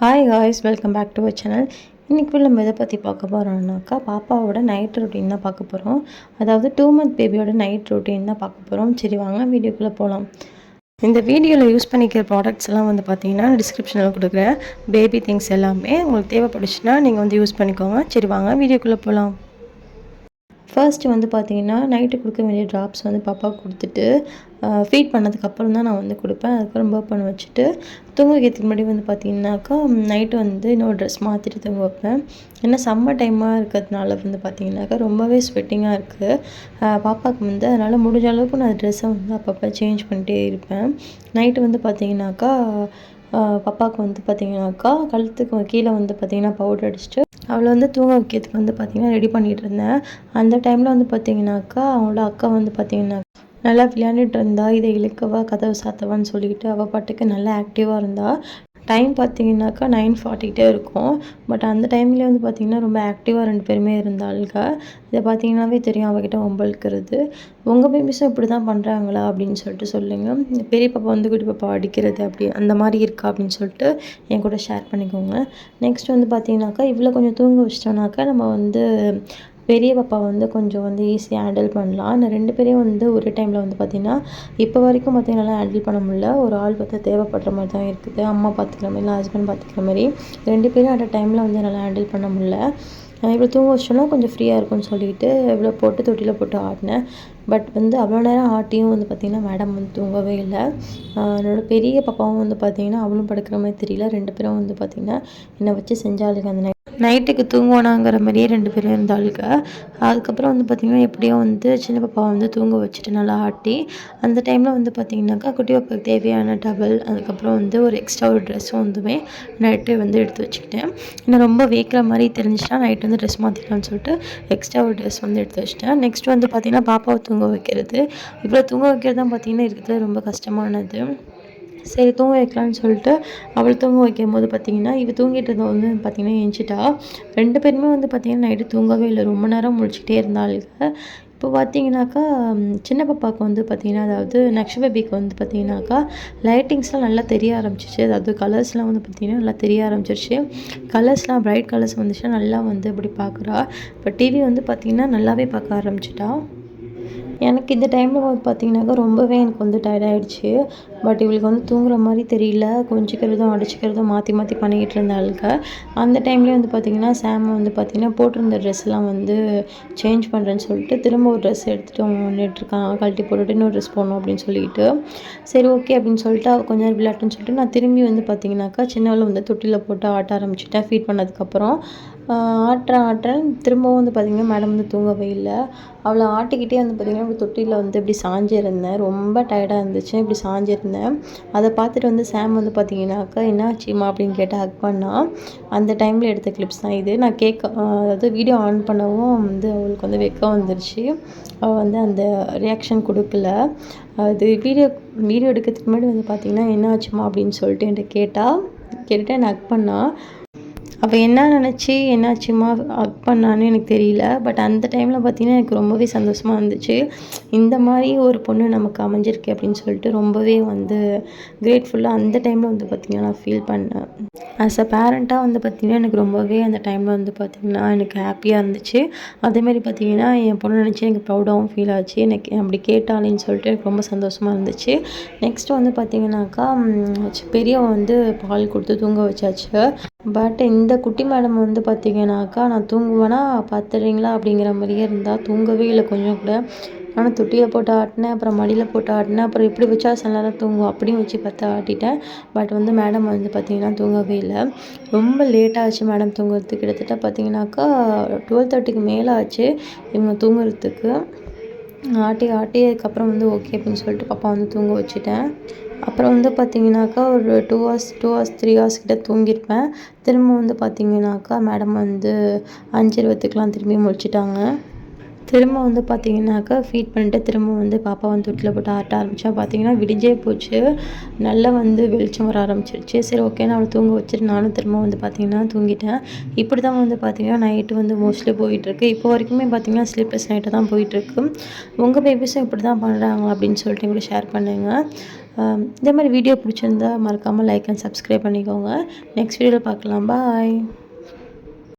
Hi guys, welcome back to our channel. இன்றைக்கி நம்ம எதை பற்றி பார்க்க போகிறோம்னாக்கா, பாப்பாவோட நைட் ரொட்டீன் தான் பார்க்க போகிறோம். அதாவது 2 மந்த் பேபியோட நைட் ரொட்டீன் தான் பார்க்க போகிறோம். சரி வாங்க வீடியோக்குள்ளே போகலாம். இந்த வீடியோவில் யூஸ் பண்ணிக்கிற ப்ராடக்ட்ஸ் எல்லாம் வந்து பார்த்தீங்கன்னா டிஸ்கிரிப்ஷனில் கொடுக்குறேன். பேபி திங்ஸ் எல்லாமே உங்களுக்கு தேவைப்பட்டுச்சுன்னா நீங்கள் வந்து யூஸ் பண்ணிக்கோங்க. சரி வாங்க வீடியோக்குள்ளே போகலாம். ஃபர்ஸ்ட்டு வந்து பார்த்தீங்கன்னா நைட்டு கொடுக்க வேண்டிய ட்ராப்ஸ் வந்து பாப்பாவுக்கு கொடுத்துட்டு ஃபீட் பண்ணதுக்கப்புறம் தான் நான் வந்து கொடுப்பேன். அதுக்கப்புறம் பர்ப் பண்ண வச்சுட்டு தூங்க வைக்கிறதுக்கு முன்னாடி வந்து பார்த்தீங்கன்னாக்கா நைட்டு வந்து இன்னொரு ட்ரெஸ் மாற்றிட்டு தூங்க வைப்பேன். ஏன்னா சம்மர் டைமாக இருக்கிறதுனால வந்து பார்த்தீங்கன்னாக்கா ரொம்பவே ஸ்வெட்டிங்காக இருக்குது பாப்பாவுக்கு வந்து. அதனால் முடிஞ்ச அளவுக்கு நான் ட்ரெஸ்ஸை வந்து அப்பப்போ சேஞ்ச் பண்ணிட்டே இருப்பேன். நைட்டு வந்து பார்த்தீங்கன்னாக்கா பாப்பாவுக்கு வந்து பார்த்தீங்கன்னாக்கா கழுத்துக்கு கீழே வந்து பார்த்தீங்கன்னா பவுடர் அடிச்சுட்டு அவளை வந்து தூங்க வைக்கிறதுக்கு வந்து பார்த்திங்கன்னா ரெடி பண்ணிகிட்டு இருந்தேன். அந்த டைமில் வந்து பார்த்திங்கனாக்கா அவங்களோட அக்கா வந்து பார்த்திங்கன்னா நல்லா விளையாண்டுட்டு இருந்தா. இதை இழுக்கவா கதவை சாத்தவான்னு சொல்லிக்கிட்டு அவள் பாட்டுக்கு நல்லா ஆக்டிவாக இருந்தாள். டைம் பார்த்திங்கனாக்கா 9:40 இருக்கும். பட் அந்த டைம்லேயே வந்து பார்த்திங்கன்னா ரொம்ப ஆக்டிவாக 2 பேருமே இருந்தாளுங்க. இதை பார்த்திங்கனாவே தெரியும் அவகிட்ட வம்பிழுக்கிறது. உங்கள் பேபிஸும் இப்படி தான் பண்ணுறாங்களா அப்படின்னு சொல்லிட்டு சொல்லுங்கள். பெரிய பாப்பா வந்து குட்டி பாப்பா அடிக்கிறது அப்படி அந்த மாதிரி இருக்கா அப்படின்னு சொல்லிட்டு என் கூட ஷேர் பண்ணிக்கோங்க. நெக்ஸ்ட் வந்து பார்த்திங்கனாக்கா இவ்வளோ கொஞ்சம் தூங்க வச்சிட்டோம்னாக்கா நம்ம வந்து பெரிய பாப்பா வந்து கொஞ்சம் வந்து ஈஸியாக ஹேண்டில் பண்ணலாம். நான் 2 பேரையும் வந்து ஒரு டைமில் வந்து பார்த்திங்கன்னா இப்போ வரைக்கும் பார்த்திங்கன்னா நல்லா ஹேண்டில் பண்ண முடியல. ஒரு ஆள் பார்த்து தேவைப்படுற மாதிரி தான் இருக்குது. அம்மா பார்த்துக்கிற மாதிரி இல்லை ஹஸ்பண்ட் பார்த்துக்கிற மாதிரி 2 பேரும் அட் டைமில் வந்து நல்லா ஹேண்டில் பண்ண முடியல. இவ்வளோ தூங்க வச்சோன்னா கொஞ்சம் ஃப்ரீயாக இருக்கும்னு சொல்லிட்டு இவ்வளோ போட்டு தொட்டியில் போட்டு ஆடினேன். பட் வந்து அவ்வளோ நேரம் ஆட்டியும் வந்து பார்த்திங்கன்னா மேடம் வந்து தூங்கவே இல்லை. என்னோடய பெரிய பாப்பாவும் வந்து பார்த்திங்கன்னா அவளும் படுக்கிற மாதிரி தெரியல. 2 பேரும் வந்து பார்த்திங்கன்னா என்னை வச்சு செஞ்சாளுங்க. அந்த நைட்டுக்கு தூங்குவானாங்கிற மாதிரியே 2 பேரும் இருந்தாளுங்க. அதுக்கப்புறம் வந்து பார்த்திங்கன்னா எப்படியோ வந்து சின்ன பாப்பாவை வந்து தூங்க வச்சுட்டு நல்லா ஆட்டி அந்த டைமில் வந்து பார்த்திங்கனாக்கா குட்டி பாப்பாவுக்கு தேவையான டவல் அதுக்கப்புறம் வந்து ஒரு எக்ஸ்ட்ரா ஒரு ட்ரெஸ்ஸும் வந்துமே நைட்டு வந்து எடுத்து வச்சுக்கிட்டேன். இன்னும் ரொம்ப வேக்கிற மாதிரி தெரிஞ்சுன்னா நைட்டு வந்து ட்ரெஸ் மாற்றிக்கலாம்னு சொல்லிட்டு எக்ஸ்ட்ரா ஒரு ட்ரெஸ் வந்து எடுத்து வச்சுட்டேன். நெக்ஸ்ட் வந்து பார்த்திங்கன்னா பாப்பாவை தூங்க வைக்கிறது. இவ்வளோ தூங்க வைக்கிறது தான் பார்த்திங்கன்னா இருக்கிறது ரொம்ப கஷ்டமானது. சரி தூங்க வைக்கலான்னு சொல்லிட்டு அவள் தூங்க வைக்கும் போது பார்த்திங்கன்னா இவள் தூங்கிட்டு இருந்தவள் வந்து பார்த்திங்கன்னா எஞ்சிட்டா. 2 பேருமே வந்து பார்த்திங்கன்னா நைட்டு தூங்கவே இல்லை. ரொம்ப நேரம் முழிச்சிக்கிட்டே இருந்தாளுங்க. இப்போ பார்த்திங்கனாக்கா சின்ன பாப்பாவுக்கு வந்து பார்த்திங்கன்னா அதாவது நெக்ஸ்ட் பேபிக்கு வந்து பார்த்திங்கனாக்கா லைட்டிங்ஸ்லாம் நல்லா தெரிய ஆரம்பிச்சிச்சு. அதாவது கலர்ஸ்லாம் வந்து பார்த்திங்கன்னா நல்லா தெரிய ஆரம்பிச்சிருச்சு. கலர்ஸ்லாம் ப்ரைட் கலர்ஸ் வந்துச்சுன்னா நல்லா வந்து அப்படி பார்க்குறா. இப்போ டிவி வந்து பார்த்திங்கன்னா நல்லாவே பார்க்க ஆரம்பிச்சிட்டா. எனக்கு இந்த டைமில் வந்து பார்த்திங்கனாக்கா ரொம்பவே எனக்கு வந்து டயர்டாகிடுச்சு. பட் இவளுக்கு வந்து தூங்குற மாதிரி தெரியல. கொஞ்சிக்கிறதும் அடிச்சிக்கிறதும் மாற்றி மாற்றி பண்ணிக்கிட்டு இருந்தாளுங்க. அந்த டைம்லேயே வந்து பார்த்திங்கன்னா சாம் வந்து பார்த்திங்கன்னா போட்டிருந்த ட்ரெஸ்லாம் வந்து சேஞ்ச் பண்ணுறேன்னு சொல்லிட்டு திரும்ப ஒரு ட்ரெஸ் எடுத்துகிட்டு நின்றுட்டுருக்கான். கழட்டி போட்டுட்டு இன்னொரு ட்ரெஸ் போடணும் அப்படின்னு சொல்லிட்டு சரி ஓகே அப்படின்னு சொல்லிட்டு அவள் கொஞ்ச நேரம் விளையாட்டுன்னு சொல்லிட்டு நான் திரும்பி வந்து பார்த்திங்கனாக்கா சின்னவளை வந்து தொட்டியில் போட்டு ஆட்ட ஆரம்பிச்சிட்டேன். ஃபீட் பண்ணதுக்கப்புறம் ஆட்டுறேன் திரும்பவும் வந்து பார்த்திங்கன்னா மேடம் வந்து தூங்கவே இல்லை. அவளை ஆட்டிக்கிட்டே வந்து பார்த்திங்கன்னா இப்படி தொட்டியில் வந்து இப்படி சாஞ்சிருந்தேன். ரொம்ப டயர்டாக இருந்துச்சு. இப்படி சாஞ்சிருந்தேன். அதை பார்த்துட்டு வந்து சாம் வந்து பார்த்திங்கனாக்கா என்ன ஆச்சுமா அப்படின்னு கேட்டு ஹக் பண்ணால் அந்த டைமில் எடுத்த கிளிப்ஸ் தான் இது. நான் அதாவது வீடியோ ஆன் பண்ணவும் வந்து அவளுக்கு வந்து வெக்கம் வந்துருச்சு. அவள் வந்து அந்த ரியாக்ஷன் கொடுக்கல. அது வீடியோ எடுக்கிறதுக்கு முன்னாடி வந்து பார்த்திங்கன்னா என்ன ஆச்சுமா அப்படின்னு சொல்லிட்டு என்கிட்ட கேட்டுட்டு என்னை ஹக் பண்ணால் அவள் என்ன நினச்சி என்னாச்சுமா ஹக் பண்ணான்னு எனக்கு தெரியல. பட் அந்த டைமில் பார்த்திங்கன்னா எனக்கு ரொம்பவே சந்தோஷமாக இருந்துச்சு. இந்த மாதிரி ஒரு பொண்ணு நமக்கு அமைஞ்சிருக்கு அப்படின்னு சொல்லிட்டு ரொம்பவே வந்து கிரேட்ஃபுல்லாக அந்த டைமில் வந்து பார்த்திங்கன்னா நான் ஃபீல் பண்ணேன். ஆஸ் அ பேரண்ட்டாக வந்து பார்த்திங்கன்னா எனக்கு ரொம்பவே அந்த டைமில் வந்து பார்த்திங்கன்னா எனக்கு ஹாப்பியாக இருந்துச்சு. அதேமாதிரி பார்த்திங்கன்னா என் பொண்ணு நினச்சி எனக்கு ப்ரௌடாகவும் ஃபீல் ஆச்சு. எனக்கு அப்படி கேட்டாலேன்னு சொல்லிட்டு எனக்கு ரொம்ப சந்தோஷமாக இருந்துச்சு. நெக்ஸ்ட்டு வந்து பார்த்திங்கனாக்கா பெரியவன் வந்து பால் கொடுத்து தூங்க வச்சாச்சு. பட் இந்த குட்டி மேடம் வந்து பார்த்திங்கனாக்கா நான் தூங்குவேனா பார்த்துறீங்களா அப்படிங்கிற மாதிரியே இருந்தால் தூங்கவே இல்லை கொஞ்சம் கூட. ஆனால் தொட்டியில் போட்டு ஆட்டினேன், அப்புறம் மடியில் போட்டு ஆட்டினேன், அப்புறம் எப்படி வச்சா சில நேரம் தூங்குவோம் அப்படியும் வச்சு பார்த்து ஆட்டிட்டேன். பட் வந்து மேடம் வந்து பார்த்திங்கன்னா தூங்கவே இல்லை. ரொம்ப லேட்டாகிடுச்சு மேடம் தூங்குறதுக்கு. கிட்டத்தட்ட பார்த்திங்கனாக்கா 12:30க்கு மேலே ஆச்சு இவங்க தூங்குறதுக்கு. ஆட்டி அதுக்கப்புறம் வந்து ஓகே அப்படின்னு சொல்லிட்டு பாப்பா வந்து தூங்க வச்சுட்டேன். அப்புறம் வந்து பார்த்திங்கனாக்கா ஒரு 2 hours 3 hours கிட்ட தூங்கியிருப்பேன். திரும்ப வந்து பார்த்திங்கனாக்கா மேடம் வந்து 5:20க்குலாம் திரும்பி முழிச்சிட்டாங்க. திரும்ப வந்து பார்த்திங்கனாக்கா ஃபீட் பண்ணிட்டு திரும்ப வந்து பாப்பா வந்து தொட்டியில் போட்டு ஆட்ட ஆரம்பித்தா. பார்த்திங்கன்னா விடிஞ்சே போச்சு. நல்லா வந்து வெளிச்சம் வர ஆரம்பிச்சிருச்சு. சரி ஓகேன்னு அவளை தூங்க வச்சுட்டு நானும் திரும்ப வந்து பார்த்திங்கன்னா தூங்கிட்டேன். இப்படி தான் வந்து பார்த்திங்கன்னா நைட்டு வந்து மோஸ்ட்லி போயிட்டுருக்கு. இப்போ வரைக்குமே பார்த்திங்கன்னா ஸ்லீப்லெஸ் நைட்டு தான் போயிட்டுருக்கு. உங்கள் பேபிஸும் இப்படி தான் பண்ணுறாங்களா அப்படின்னு சொல்லிட்டு கூட ஷேர் பண்ணுங்கள். இதே மாதிரி வீடியோ பிடிச்சிருந்தா மறக்காமல் லைக் அண்ட் சப்ஸ்கிரைப் பண்ணிக்கோங்க. நெக்ஸ்ட் வீடியோவில் பார்க்கலாம். பாய்.